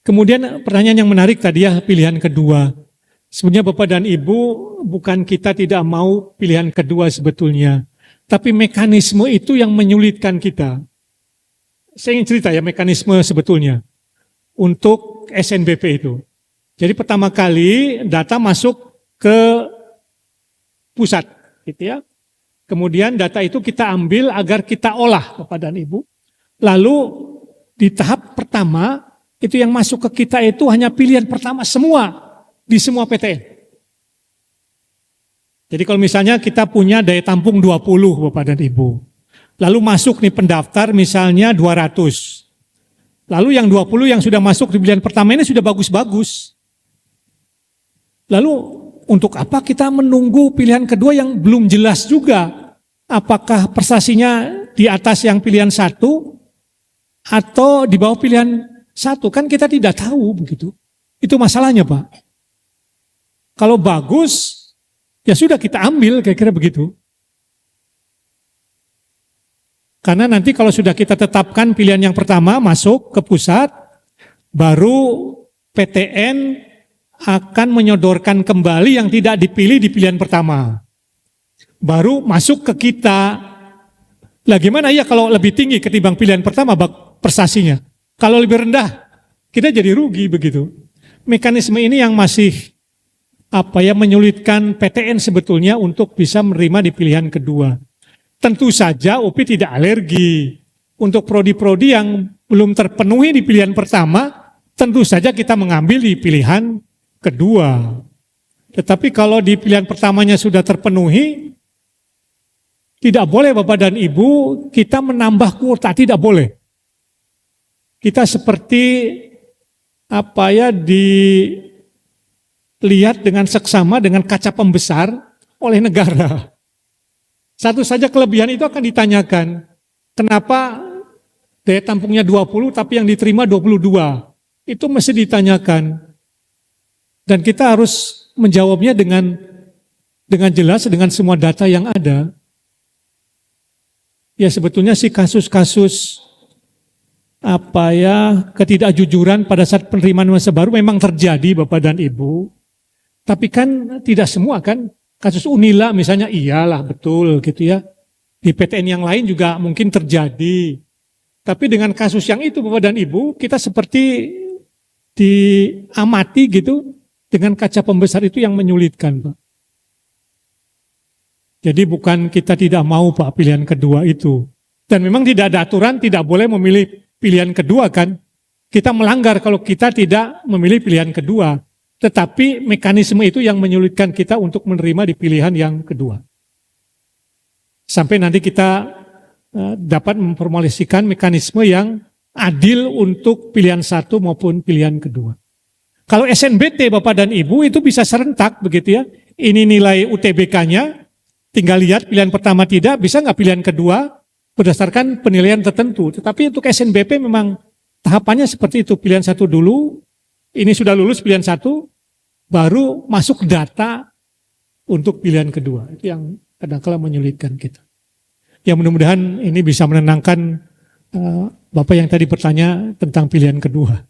Kemudian pertanyaan yang menarik tadi ya, pilihan kedua. Sebenarnya Bapak dan Ibu, bukan kita tidak mau pilihan kedua sebetulnya. Tapi mekanisme itu yang menyulitkan kita. Saya ingin cerita ya mekanisme sebetulnya untuk SNBP itu. Jadi pertama kali data masuk ke pusat, gitu ya. Kemudian data itu kita ambil agar kita olah Bapak dan Ibu. Lalu di tahap pertama, itu yang masuk ke kita itu hanya pilihan pertama semua, di semua PTN. Jadi kalau misalnya kita punya daya tampung 20 Bapak dan Ibu. Lalu masuk nih pendaftar misalnya 200. Lalu yang 20 yang sudah masuk di pilihan pertama ini sudah bagus-bagus. Lalu untuk apa kita menunggu pilihan kedua yang belum jelas juga? Apakah prestasinya di atas yang pilihan satu atau di bawah pilihan satu? Kan kita tidak tahu begitu. Itu masalahnya Pak. Kalau bagus, ya sudah kita ambil kira-kira begitu. Karena nanti kalau sudah kita tetapkan pilihan yang pertama masuk ke pusat, baru PTN akan menyodorkan kembali yang tidak dipilih di pilihan pertama. Baru masuk ke kita. Lah gimana ya kalau lebih tinggi ketimbang pilihan pertama prestasinya? Kalau lebih rendah, kita jadi rugi begitu. Mekanisme ini yang masih menyulitkan PTN sebetulnya untuk bisa menerima di pilihan kedua. Tentu saja UPI tidak alergi. Untuk prodi-prodi yang belum terpenuhi di pilihan pertama, tentu saja kita mengambil di pilihan kedua. Tetapi kalau di pilihan pertamanya sudah terpenuhi, tidak boleh Bapak dan Ibu kita menambah kuota, tidak boleh. Kita seperti dilihat dengan seksama dengan kaca pembesar oleh negara. Satu saja kelebihan itu akan ditanyakan. Kenapa daya tampungnya 20 tapi yang diterima 22? Itu mesti ditanyakan. Dan kita harus menjawabnya dengan jelas, dengan semua data yang ada. Ya sebetulnya sih kasus-kasus ketidakjujuran pada saat penerimaan masa baru memang terjadi Bapak dan Ibu. Tapi kan tidak semua kan. Kasus Unila misalnya iyalah betul gitu ya. Di PTN yang lain juga mungkin terjadi. Tapi dengan kasus yang itu Bapak dan Ibu, kita seperti diamati gitu dengan kaca pembesar itu yang menyulitkan Pak. Jadi bukan kita tidak mau Pak pilihan kedua itu. Dan memang tidak ada aturan tidak boleh memilih pilihan kedua kan. Kita melanggar kalau kita tidak memilih pilihan kedua. Tetapi mekanisme itu yang menyulitkan kita untuk menerima di pilihan yang kedua. Sampai nanti kita dapat memformulasikan mekanisme yang adil untuk pilihan satu maupun pilihan kedua. Kalau SNBT Bapak dan Ibu itu bisa serentak begitu ya. Ini nilai UTBK-nya, tinggal lihat pilihan pertama tidak, bisa nggak pilihan kedua berdasarkan penilaian tertentu. Tetapi untuk SNBP memang tahapannya seperti itu, pilihan satu dulu. Ini sudah lulus pilihan satu, baru masuk data untuk pilihan kedua. Itu yang kadang-kadang menyulitkan kita. Ya mudah-mudahan ini bisa menenangkan Bapak yang tadi bertanya tentang pilihan kedua.